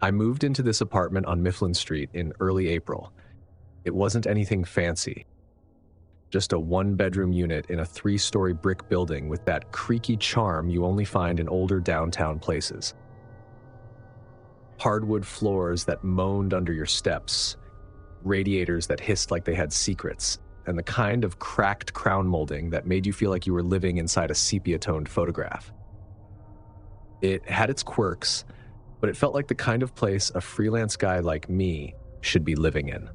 I moved into this apartment on Mifflin Street in early April. It wasn't anything fancy, just a one-bedroom unit in a 3-story brick building with that creaky charm you only find in older downtown places. Hardwood floors that moaned under your steps, radiators that hissed like they had secrets, and the kind of cracked crown molding that made you feel like you were living inside a sepia-toned photograph. It had its quirks, but it felt like the kind of place a freelance guy like me should be living in.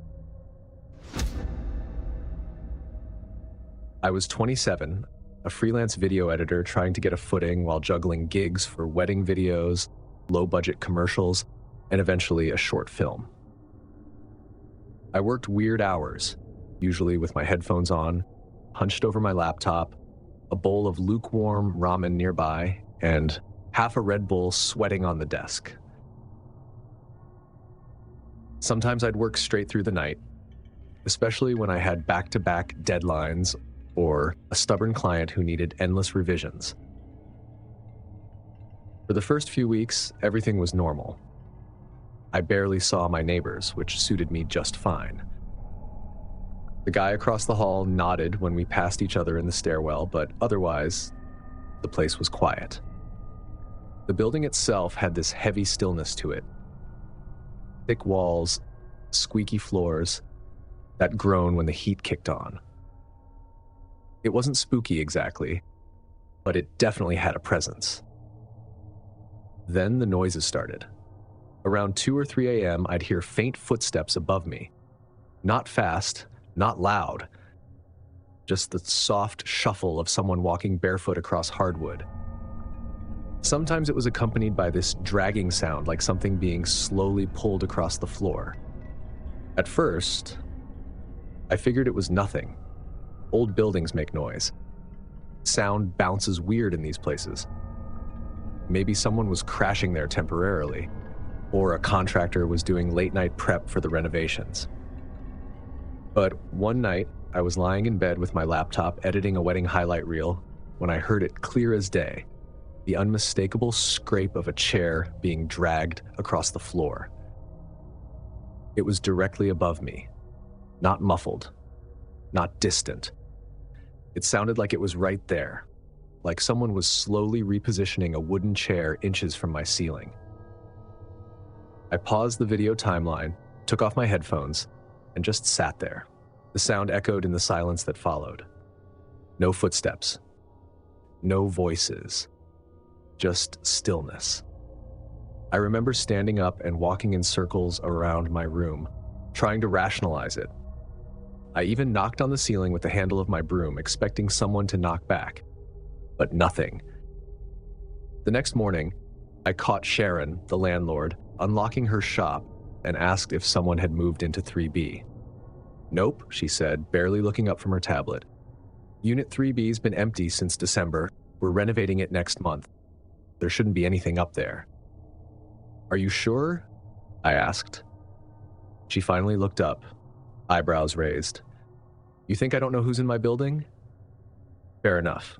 I was 27, a freelance video editor trying to get a footing while juggling gigs for wedding videos, low-budget commercials, and eventually a short film. I worked weird hours, usually with my headphones on, hunched over my laptop, a bowl of lukewarm ramen nearby, and half a Red Bull sweating on the desk. Sometimes I'd work straight through the night, especially when I had back-to-back deadlines or a stubborn client who needed endless revisions. For the first few weeks, everything was normal. I barely saw my neighbors, which suited me just fine. The guy across the hall nodded when we passed each other in the stairwell, but otherwise, the place was quiet. The building itself had this heavy stillness to it. Thick walls, squeaky floors, that groan when the heat kicked on. It wasn't spooky exactly, but it definitely had a presence. Then the noises started. Around 2 or 3 a.m., I'd hear faint footsteps above me. Not fast, not loud, just the soft shuffle of someone walking barefoot across hardwood. Sometimes it was accompanied by this dragging sound like something being slowly pulled across the floor. At first, I figured it was nothing. Old buildings make noise. Sound bounces weird in these places. Maybe someone was crashing there temporarily, or a contractor was doing late-night prep for the renovations. But one night, I was lying in bed with my laptop editing a wedding highlight reel when I heard it clear as day, the unmistakable scrape of a chair being dragged across the floor. It was directly above me, not muffled, not distant. It sounded like it was right there, like someone was slowly repositioning a wooden chair inches from my ceiling. I paused the video timeline, took off my headphones, and just sat there. The sound echoed in the silence that followed. No footsteps. No voices. Just stillness. I remember standing up and walking in circles around my room, trying to rationalize it. I even knocked on the ceiling with the handle of my broom, expecting someone to knock back. But nothing. The next morning, I caught Sharon, the landlord, unlocking her shop and asked if someone had moved into 3B. "Nope," she said, barely looking up from her tablet. "Unit 3B's been empty since December. We're renovating it next month. There shouldn't be anything up there." "Are you sure?" I asked. She finally looked up, eyebrows raised. "You think I don't know who's in my building?" Fair enough.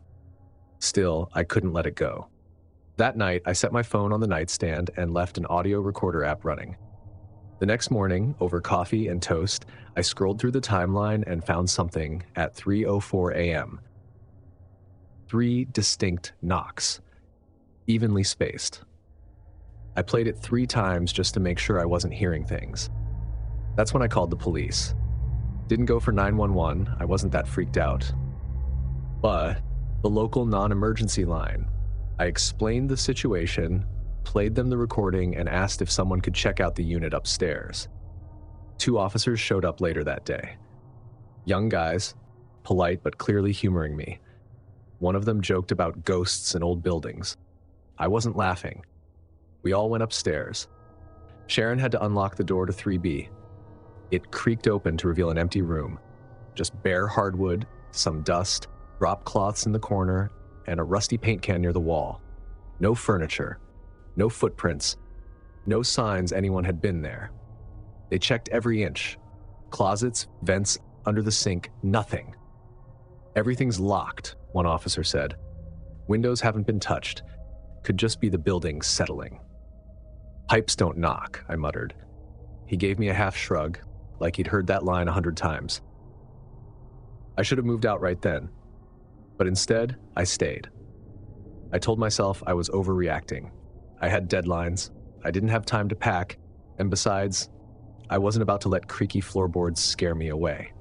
Still, I couldn't let it go. That night, I set my phone on the nightstand and left an audio recorder app running. The next morning, over coffee and toast, I scrolled through the timeline and found something at 3:04 a.m. 3 distinct knocks, evenly spaced. I played it 3 times just to make sure I wasn't hearing things. That's when I called the police. Didn't go for 911, I wasn't that freaked out. But the local non-emergency line. I explained the situation, played them the recording, and asked if someone could check out the unit upstairs. 2 officers showed up later that day. Young guys, polite but clearly humoring me. One of them joked about ghosts and old buildings. I wasn't laughing. We all went upstairs. Sharon had to unlock the door to 3B. It creaked open to reveal an empty room. Just bare hardwood, some dust, drop cloths in the corner, and a rusty paint can near the wall. No furniture, no footprints, no signs anyone had been there. They checked every inch. Closets, vents, under the sink, nothing. "Everything's locked," one officer said. "Windows haven't been touched. Could just be the building settling." "Pipes don't knock," I muttered. He gave me a half shrug, like he'd heard that line 100 times. I should have moved out right then, but instead, I stayed. I told myself I was overreacting. I had deadlines, I didn't have time to pack, and besides, I wasn't about to let creaky floorboards scare me away.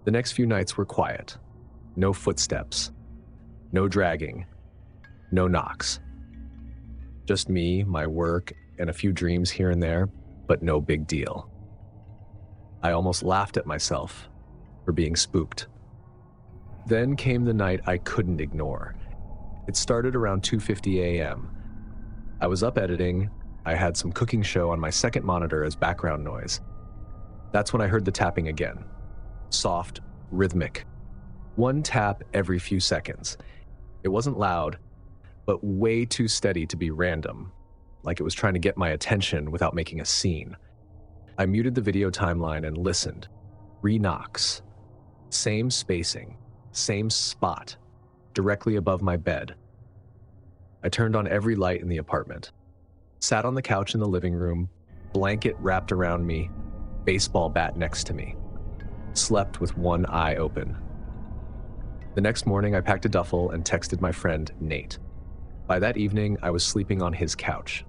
The next few nights were quiet. No footsteps, no dragging, no knocks. Just me, my work, and a few dreams here and there, but no big deal. I almost laughed at myself for being spooked. Then came the night I couldn't ignore. It started around 2:50 a.m. I was up editing. I had some cooking show on my second monitor as background noise. That's when I heard the tapping again. Soft, rhythmic. One tap every few seconds. It wasn't loud, but way too steady to be random, like it was trying to get my attention without making a scene. I muted the video timeline and listened. 3 knocks. Same spacing, same spot, directly above my bed. I turned on every light in the apartment. Sat on the couch in the living room, blanket wrapped around me, baseball bat next to me. Slept with one eye open. The next morning, I packed a duffel and texted my friend, Nate. By that evening, I was sleeping on his couch.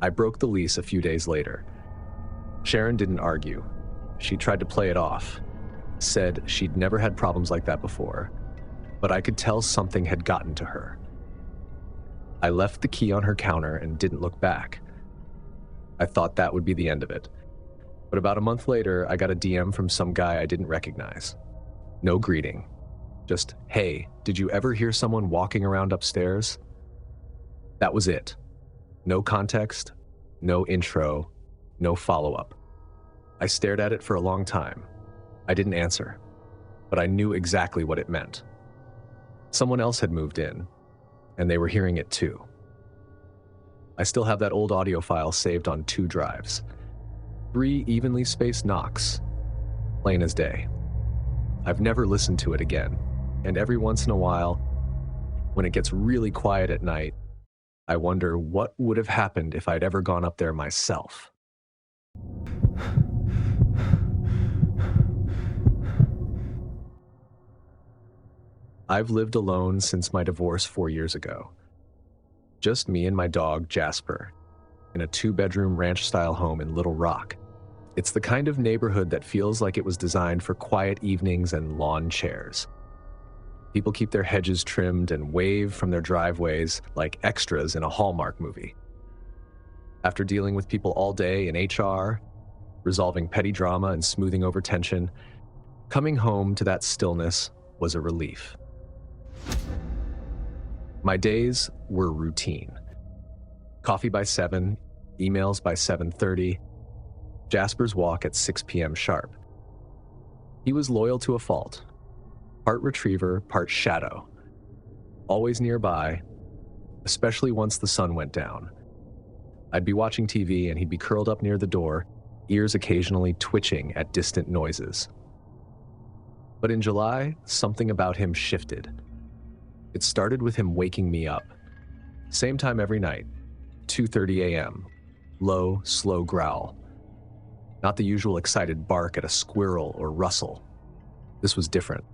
I broke the lease a few days later. Sharon didn't argue. She tried to play it off, said she'd never had problems like that before, but I could tell something had gotten to her. I left the key on her counter and didn't look back. I thought that would be the end of it. But about a month later, I got a DM from some guy I didn't recognize. No greeting. Just, "Hey, did you ever hear someone walking around upstairs?" That was it. No context, no intro, no follow-up. I stared at it for a long time. I didn't answer, but I knew exactly what it meant. Someone else had moved in, and they were hearing it too. I still have that old audio file saved on 2 drives. 3 evenly spaced knocks, plain as day. I've never listened to it again, and every once in a while, when it gets really quiet at night, I wonder what would have happened if I'd ever gone up there myself. I've lived alone since my divorce 4 years ago. Just me and my dog, Jasper, in a 2-bedroom ranch-style home in Little Rock. It's the kind of neighborhood that feels like it was designed for quiet evenings and lawn chairs. People keep their hedges trimmed and wave from their driveways like extras in a Hallmark movie. After dealing with people all day in HR, resolving petty drama and smoothing over tension, coming home to that stillness was a relief. My days were routine. Coffee by 7, emails by 7:30, Jasper's walk at 6 p.m. sharp. He was loyal to a fault. Part retriever, part shadow. Always nearby, especially once the sun went down. I'd be watching TV and he'd be curled up near the door, ears occasionally twitching at distant noises. But in July, something about him shifted. It started with him waking me up. Same time every night, 2:30 a.m. Low, slow growl. Not the usual excited bark at a squirrel or rustle. This was different.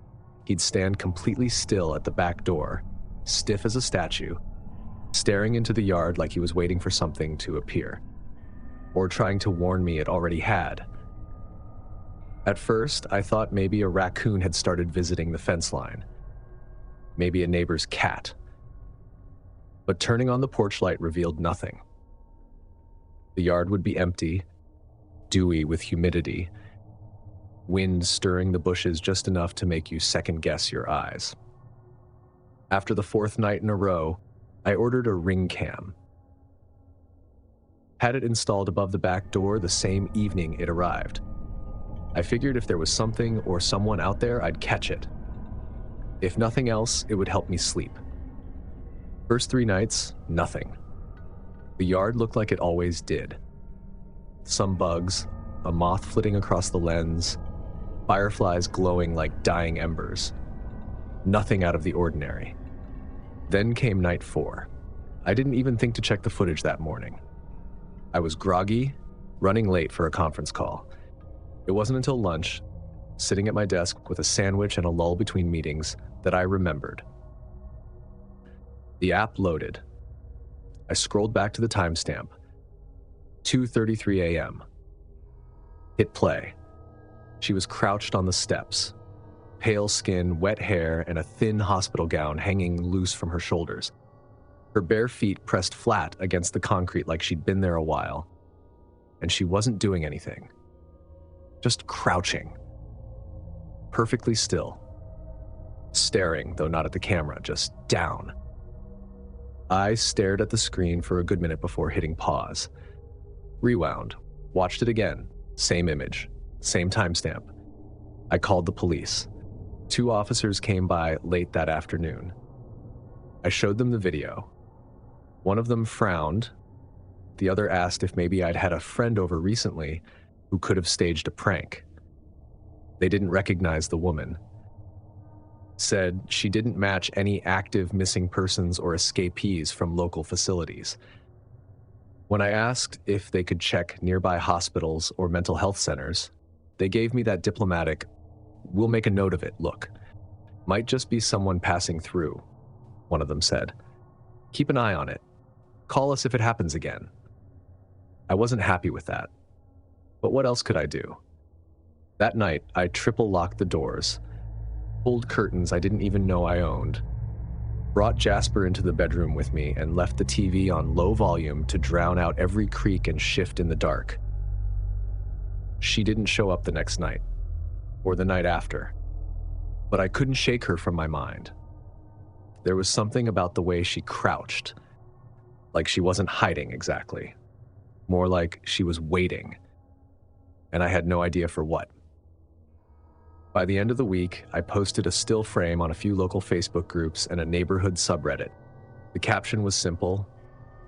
He'd stand completely still at the back door, stiff as a statue, staring into the yard like he was waiting for something to appear, or trying to warn me it already had. At first, I thought maybe a raccoon had started visiting the fence line. Maybe a neighbor's cat. But turning on the porch light revealed nothing. The yard would be empty, dewy with humidity, wind stirring the bushes just enough to make you second-guess your eyes. After the 4th night in a row, I ordered a ring cam. Had it installed above the back door the same evening it arrived. I figured if there was something or someone out there, I'd catch it. If nothing else, it would help me sleep. First 3 nights, nothing. The yard looked like it always did. Some bugs, a moth flitting across the lens, fireflies glowing like dying embers. Nothing out of the ordinary. Then came night 4. I didn't even think to check the footage that morning. I was groggy, running late for a conference call. It wasn't until lunch, sitting at my desk with a sandwich and a lull between meetings, that I remembered. The app loaded. I scrolled back to the timestamp, 2:33 a.m. Hit play. She was crouched on the steps, pale skin, wet hair, and a thin hospital gown hanging loose from her shoulders. Her bare feet pressed flat against the concrete like she'd been there a while, and she wasn't doing anything. Just crouching. Perfectly still. Staring, though not at the camera, just down. I stared at the screen for a good minute before hitting pause. Rewound. Watched it again. Same image. Same timestamp. I called the police. 2 officers came by late that afternoon. I showed them the video. One of them frowned. The other asked if maybe I'd had a friend over recently who could have staged a prank. They didn't recognize the woman. Said she didn't match any active missing persons or escapees from local facilities. When I asked if they could check nearby hospitals or mental health centers, they gave me that diplomatic, "We'll make a note of it" look. "Might just be someone passing through," one of them said. "Keep an eye on it. Call us if it happens again." I wasn't happy with that. But what else could I do? That night, I triple locked the doors, pulled curtains I didn't even know I owned, brought Jasper into the bedroom with me, and left the TV on low volume to drown out every creak and shift in the dark. She didn't show up the next night, or the night after, but I couldn't shake her from my mind. There was something about the way she crouched, like she wasn't hiding exactly, more like she was waiting, and I had no idea for what. By the end of the week, I posted a still frame on a few local Facebook groups and a neighborhood subreddit. The caption was simple: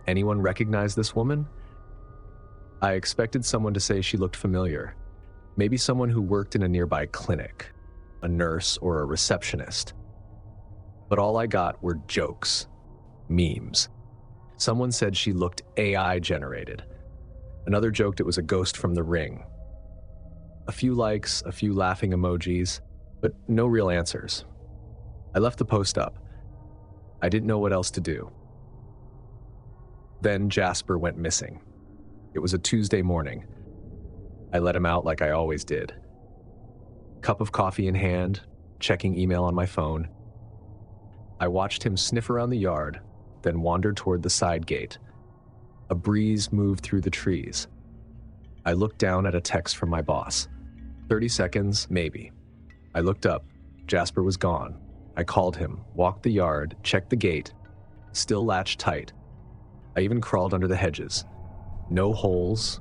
"Anyone recognize this woman?" I expected someone to say she looked familiar, maybe someone who worked in a nearby clinic, a nurse or a receptionist. But all I got were jokes, memes. Someone said she looked AI generated. Another joked it was a ghost from The Ring. A few likes, a few laughing emojis, but no real answers. I left the post up. I didn't know what else to do. Then Jasper went missing. It was a Tuesday morning. I let him out like I always did. Cup of coffee in hand, checking email on my phone. I watched him sniff around the yard, then wander toward the side gate. A breeze moved through the trees. I looked down at a text from my boss. 30 seconds, maybe. I looked up. Jasper was gone. I called him, walked the yard, checked the gate, still latched tight. I even crawled under the hedges. No holes,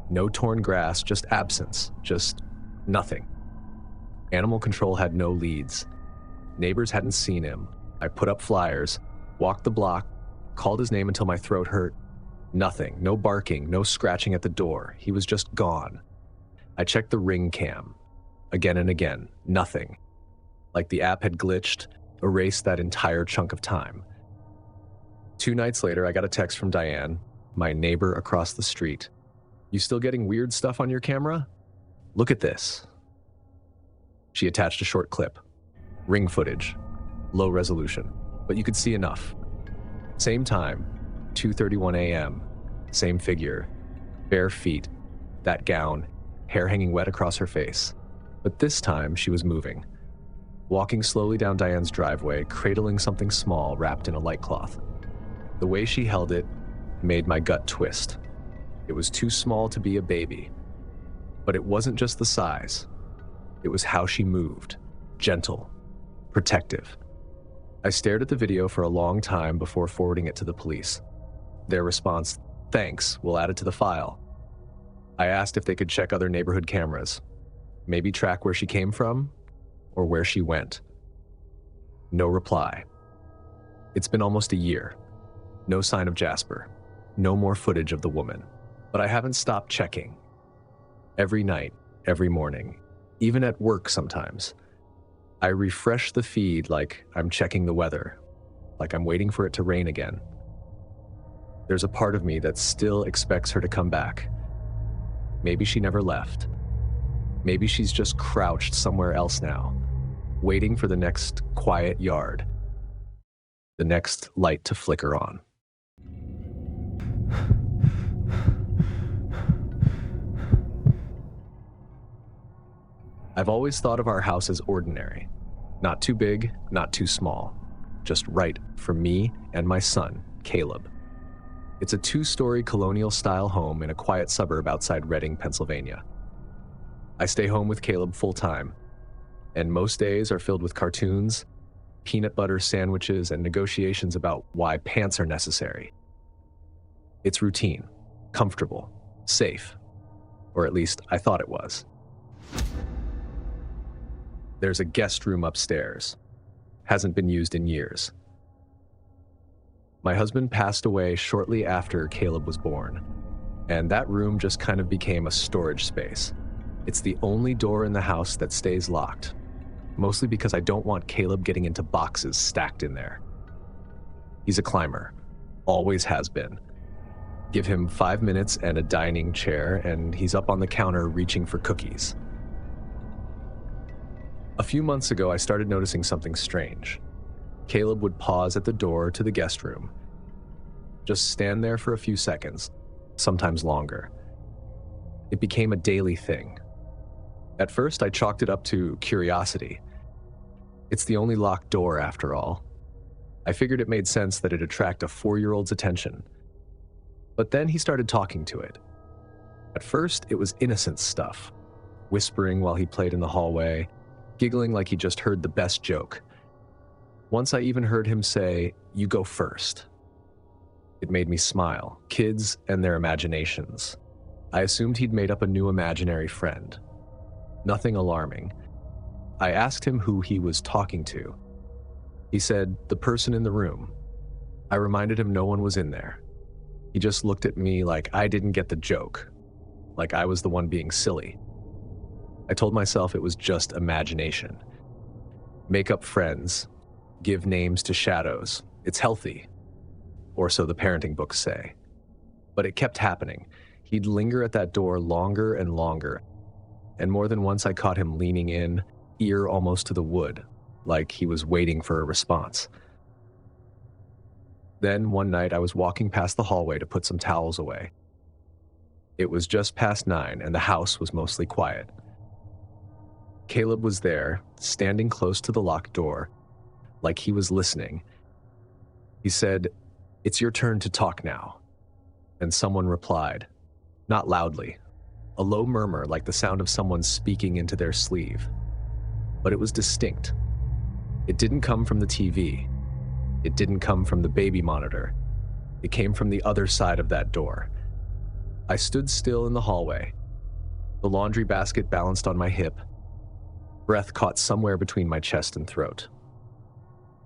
no torn grass, just absence, just nothing. Animal control had no leads. Neighbors hadn't seen him. I put up flyers, walked the block, called his name until my throat hurt. Nothing, no barking, no scratching at the door. He was just gone. I checked the Ring cam. Again and again, nothing. Like the app had glitched, erased that entire chunk of time. 2 nights later, I got a text from Diane, my neighbor across the street. "You still getting weird stuff on your camera? Look at this." She attached a short clip. Ring footage. Low resolution, but you could see enough. Same time, 2:31 a.m. Same figure. Bare feet. That gown. Hair hanging wet across her face. But this time, she was moving. Walking slowly down Diane's driveway, cradling something small wrapped in a light cloth. The way she held it made my gut twist. It was too small to be a baby. But it wasn't just the size. It was how she moved. Gentle. Protective. I stared at the video for a long time before forwarding it to the police. Their response, "Thanks, we'll add it to the file." I asked if they could check other neighborhood cameras. Maybe track where she came from or where she went. No reply. It's been almost a year. No sign of Jasper. No more footage of the woman. But I haven't stopped checking. Every night, every morning, even at work sometimes. I refresh the feed like I'm checking the weather, like I'm waiting for it to rain again. There's a part of me that still expects her to come back. Maybe she never left. Maybe she's just crouched somewhere else now, waiting for the next quiet yard, the next light to flicker on. I've always thought of our house as ordinary. Not too big, not too small. Just right for me and my son, Caleb. It's a 2-story colonial-style home in a quiet suburb outside Reading, Pennsylvania. I stay home with Caleb full-time, and most days are filled with cartoons, peanut butter sandwiches, and negotiations about why pants are necessary. It's routine, comfortable, safe, or at least I thought it was. There's a guest room upstairs. Hasn't been used in years. My husband passed away shortly after Caleb was born, and that room just kind of became a storage space. It's the only door in the house that stays locked, mostly because I don't want Caleb getting into boxes stacked in there. He's a climber, always has been. Give him 5 minutes and a dining chair, and he's up on the counter reaching for cookies. A few months ago, I started noticing something strange. Caleb would pause at the door to the guest room. Just stand there for a few seconds, sometimes longer. It became a daily thing. At first, I chalked it up to curiosity. It's the only locked door, after all. I figured it made sense that it'd attract a 4-year-old's attention. But then he started talking to it. At first, it was innocent stuff, whispering while he played in the hallway, giggling like he just heard the best joke. Once I even heard him say, "You go first." It made me smile. Kids and their imaginations. I assumed he'd made up a new imaginary friend. Nothing alarming. I asked him who he was talking to. He said, "The person in the room." I reminded him no one was in there. He just looked at me like I didn't get the joke, like I was the one being silly. I told myself it was just imagination. Make up friends, give names to shadows. It's healthy, or so the parenting books say. But it kept happening. He'd linger at that door longer and longer, and more than once I caught him leaning in, ear almost to the wood, like he was waiting for a response. Then one night I was walking past the hallway to put some towels away. It was just past 9 and the house was mostly quiet. Caleb was there, standing close to the locked door, like he was listening. He said, "It's your turn to talk now." And someone replied, not loudly, a low murmur like the sound of someone speaking into their sleeve. But it was distinct. It didn't come from the TV. It didn't come from the baby monitor. It came from the other side of that door. I stood still in the hallway, the laundry basket balanced on my hip, breath caught somewhere between my chest and throat.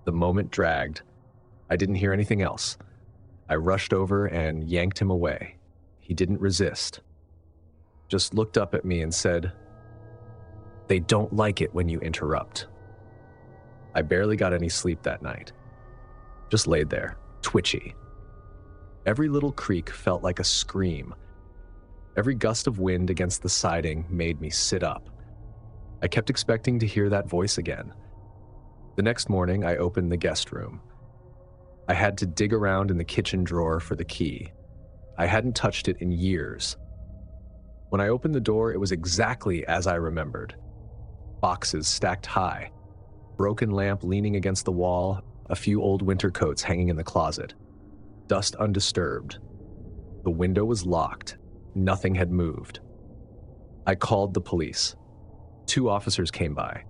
The moment dragged. I didn't hear anything else. I rushed over and yanked him away. He didn't resist. Just looked up at me and said, "They don't like it when you interrupt." I barely got any sleep that night. Just laid there, twitchy. Every little creak felt like a scream. Every gust of wind against the siding made me sit up. I kept expecting to hear that voice again. The next morning, I opened the guest room. I had to dig around in the kitchen drawer for the key. I hadn't touched it in years. When I opened the door, it was exactly as I remembered. Boxes stacked high, broken lamp leaning against the wall, a few old winter coats hanging in the closet. Dust undisturbed. The window was locked. Nothing had moved. I called the police. 2 officers came by.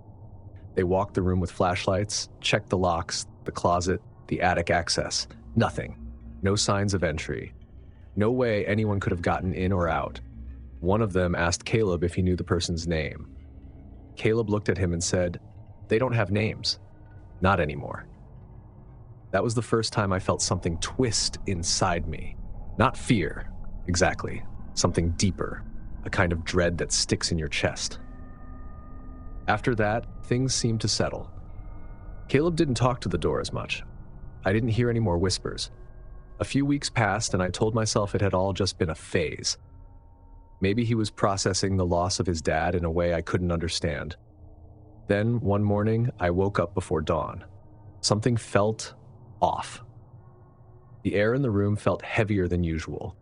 They walked the room with flashlights, checked the locks, the closet, the attic access. Nothing. No signs of entry. No way anyone could have gotten in or out. One of them asked Caleb if he knew the person's name. Caleb looked at him and said, "They don't have names. Not anymore." That was the first time I felt something twist inside me. Not fear, exactly. Something deeper, a kind of dread that sticks in your chest. After that, things seemed to settle. Caleb didn't talk to the door as much. I didn't hear any more whispers. A few weeks passed and I told myself it had all just been a phase. Maybe he was processing the loss of his dad in a way I couldn't understand. Then, one morning, I woke up before dawn. Something felt off. The air in the room felt heavier than usual.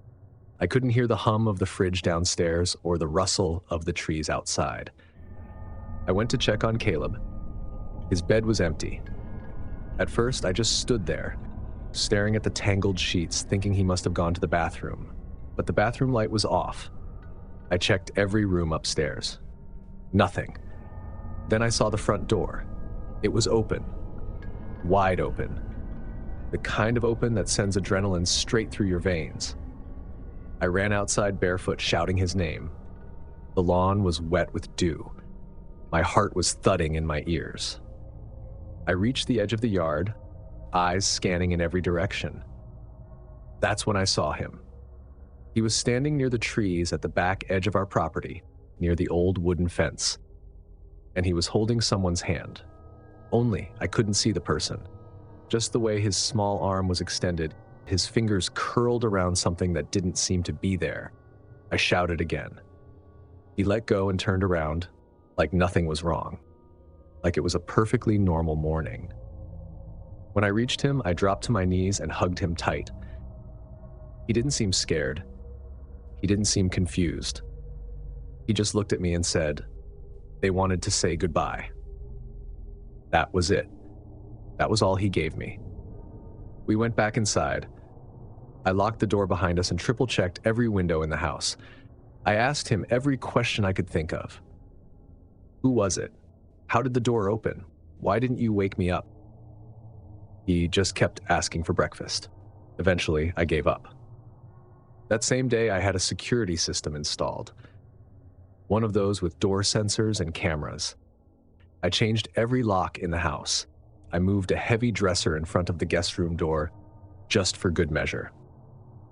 I couldn't hear the hum of the fridge downstairs or the rustle of the trees outside. I went to check on Caleb. His bed was empty. At first, I just stood there, staring at the tangled sheets, thinking he must have gone to the bathroom. But the bathroom light was off. I checked every room upstairs. Nothing. Then I saw the front door. It was open. Wide open. The kind of open that sends adrenaline straight through your veins. I ran outside barefoot, shouting his name. The lawn was wet with dew. My heart was thudding in my ears. I reached the edge of the yard, eyes scanning in every direction. That's when I saw him. He was standing near the trees at the back edge of our property, near the old wooden fence. And he was holding someone's hand. Only I couldn't see the person. Just the way his small arm was extended, his fingers curled around something that didn't seem to be there. I shouted again. He let go and turned around, like nothing was wrong. Like it was a perfectly normal morning. When I reached him, I dropped to my knees and hugged him tight. He didn't seem scared. He didn't seem confused. He just looked at me and said, "They wanted to say goodbye." That was it. That was all he gave me. We went back inside. I locked the door behind us and triple-checked every window in the house. I asked him every question I could think of. Who was it? How did the door open? Why didn't you wake me up? He just kept asking for breakfast. Eventually, I gave up. That same day, I had a security system installed. One of those with door sensors and cameras. I changed every lock in the house. I moved a heavy dresser in front of the guest room door, just for good measure.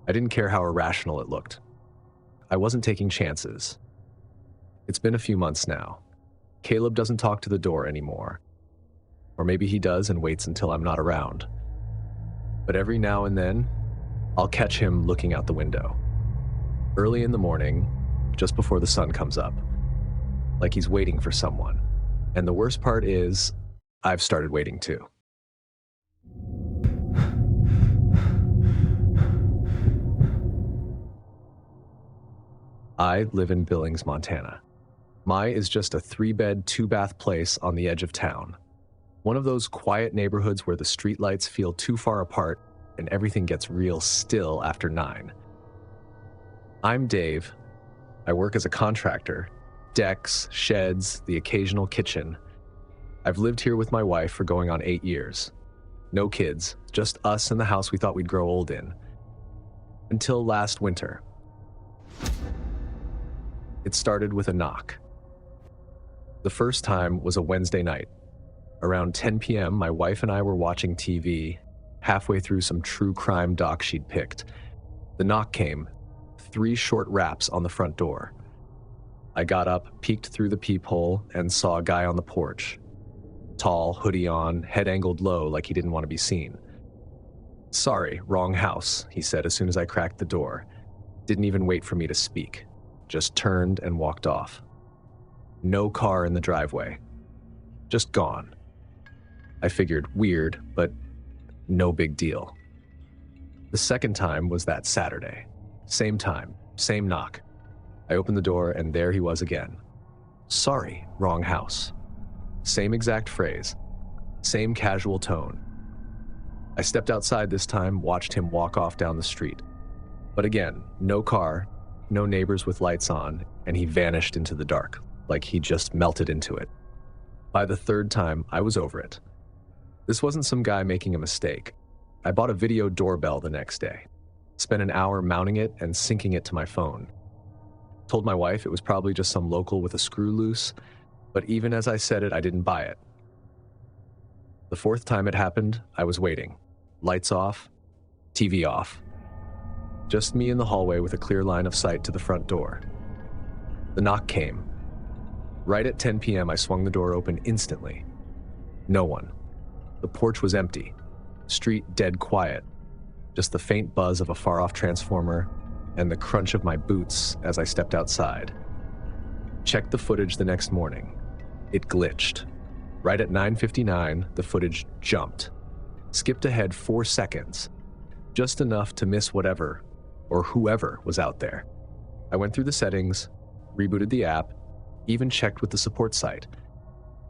I didn't care how irrational it looked. I wasn't taking chances. It's been a few months now. Caleb doesn't talk to the door anymore. Or maybe he does and waits until I'm not around. But every now and then, I'll catch him looking out the window. Early in the morning, just before the sun comes up. Like he's waiting for someone. And the worst part is, I've started waiting too. I live in Billings, Montana. My is just a 3-bed, 2-bath place on the edge of town. One of those quiet neighborhoods where the streetlights feel too far apart and everything gets real still after 9. I'm Dave. I work as a contractor. Decks, sheds, the occasional kitchen. I've lived here with my wife for going on 8 years. No kids, just us and the house we thought we'd grow old in. Until last winter. It started with a knock. The first time was a Wednesday night. Around 10 p.m., my wife and I were watching TV, halfway through some true crime doc she'd picked. The knock came, 3 short raps on the front door. I got up, peeked through the peephole, and saw a guy on the porch. Tall, hoodie on, head angled low like he didn't want to be seen. "Sorry, wrong house," he said as soon as I cracked the door. Didn't even wait for me to speak. Just turned and walked off. No car in the driveway. Just gone. I figured weird, but no big deal. The second time was that Saturday. Same time, same knock. I opened the door and there he was again. "Sorry, wrong house." Same exact phrase. Same casual tone. I stepped outside this time, watched him walk off down the street. But again, no car, no neighbors with lights on, and he vanished into the dark, like he just melted into it. By the third time, I was over it. This wasn't some guy making a mistake. I bought a video doorbell the next day. Spent an hour mounting it and syncing it to my phone. Told my wife it was probably just some local with a screw loose, but even as I said it, I didn't buy it. The fourth time it happened, I was waiting. Lights off, TV off. Just me in the hallway with a clear line of sight to the front door. The knock came. Right at 10 p.m., I swung the door open instantly. No one. The porch was empty. Street dead quiet. just the faint buzz of a far-off transformer and the crunch of my boots as I stepped outside. Checked the footage the next morning. It glitched. Right at 9:59, the footage jumped. Skipped ahead 4 seconds, just enough to miss whatever or whoever was out there. I went through the settings, rebooted the app, even checked with the support site.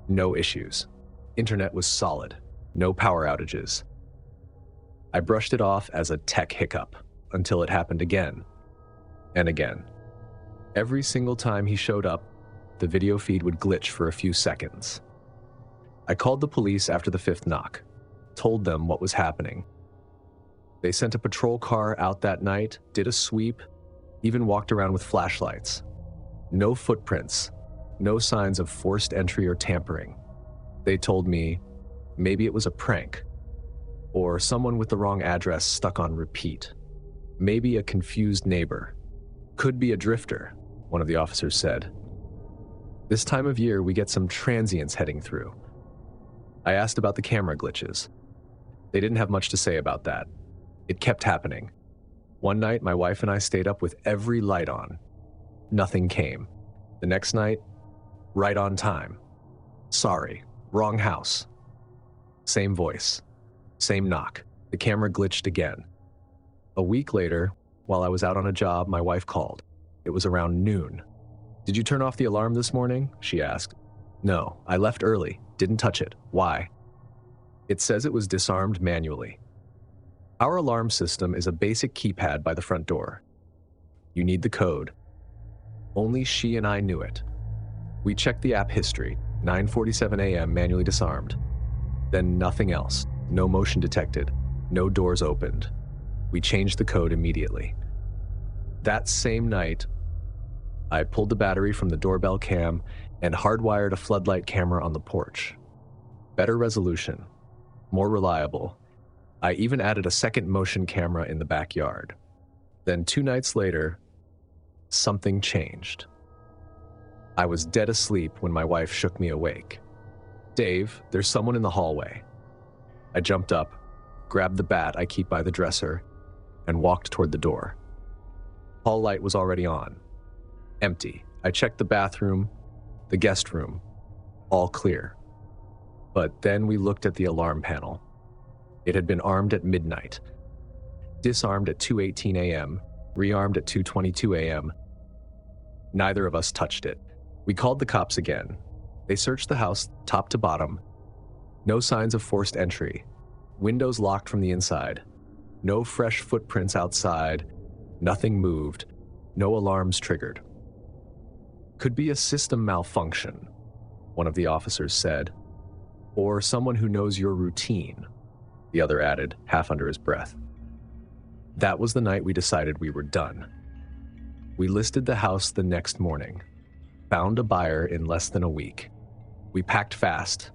No issues. Internet was solid. No power outages. I brushed it off as a tech hiccup until it happened again and again. Every single time he showed up, the video feed would glitch for a few seconds. I called the police after the 5th knock, told them what was happening. They sent a patrol car out that night, did a sweep, even walked around with flashlights. No footprints, no signs of forced entry or tampering. They told me maybe it was a prank, or someone with the wrong address stuck on repeat. Maybe a confused neighbor. Could be a drifter, one of the officers said. This time of year, we get some transients heading through. I asked about the camera glitches. They didn't have much to say about that. It kept happening. One night, my wife and I stayed up with every light on. Nothing came. The next night, right on time. Sorry, wrong house. Same voice, same knock. The camera glitched again. A week later, while I was out on a job, my wife called. It was around noon. "Did you turn off the alarm this morning?" she asked. "No, I left early, didn't touch it. Why?" It says it was disarmed manually. Our alarm system is a basic keypad by the front door. You need the code. Only she and I knew it. We checked the app history, 9:47 a.m. manually disarmed. Then nothing else, no motion detected, no doors opened. We changed the code immediately. That same night, I pulled the battery from the doorbell cam and hardwired a floodlight camera on the porch. Better resolution, more reliable. I even added a second motion camera in the backyard. Then 2 nights later, something changed. I was dead asleep when my wife shook me awake. "Dave, there's someone in the hallway." I jumped up, grabbed the bat I keep by the dresser, and walked toward the door. Hall light was already on. Empty. I checked the bathroom, the guest room, all clear. But then we looked at the alarm panel. It had been armed at midnight, disarmed at 2:18 a.m., rearmed at 2:22 a.m. Neither of us touched it. We called the cops again. They searched the house top to bottom. No signs of forced entry. Windows locked from the inside. No fresh footprints outside. Nothing moved. No alarms triggered. "Could be a system malfunction," one of the officers said. "Or someone who knows your routine," the other added, half under his breath. That was the night we decided we were done. We listed the house the next morning. Found a buyer in less than a week. We packed fast.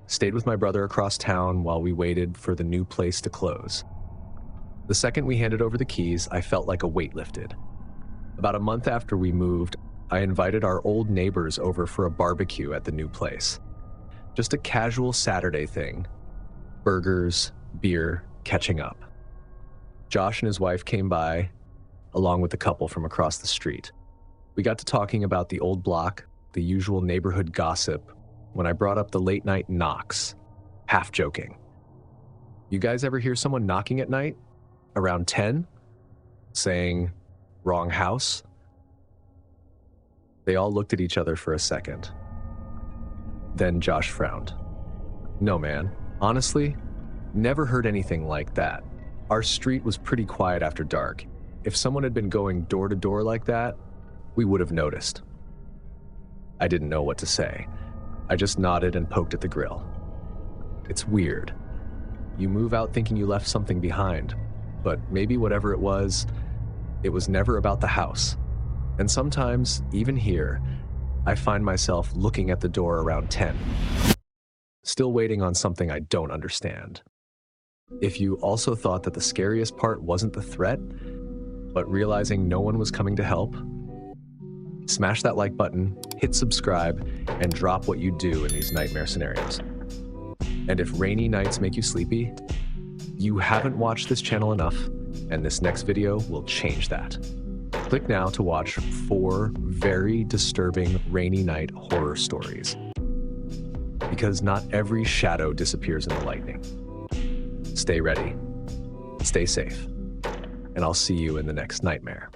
Stayed with my brother across town while we waited for the new place to close. The second we handed over the keys, I felt like a weight lifted. About a month after we moved, I invited our old neighbors over for a barbecue at the new place. Just a casual Saturday thing. Burgers, beer, catching up. Josh and his wife came by, along with the couple from across the street. We got to talking about the old block, the usual neighborhood gossip, when I brought up the late night knocks, half joking. "You guys ever hear someone knocking at night? Around 10? Saying, 'Wrong house?'" They all looked at each other for a second. Then Josh frowned. "No, man. Honestly, never heard anything like that. Our street was pretty quiet after dark. If someone had been going door to door like that, we would have noticed." I didn't know what to say. I just nodded and poked at the grill. It's weird. You move out thinking you left something behind, but maybe whatever it was never about the house. And sometimes, even here, I find myself looking at the door around 10, still waiting on something I don't understand. If you also thought that the scariest part wasn't the threat, but realizing no one was coming to help, smash that like button, hit subscribe, and drop what you do in these nightmare scenarios. And if rainy nights make you sleepy, You haven't watched this channel enough, and this next video will change that. Click now to watch 4 very disturbing rainy night horror stories. Because not every shadow disappears in the lightning. Stay ready, stay safe, and I'll see you in the next nightmare.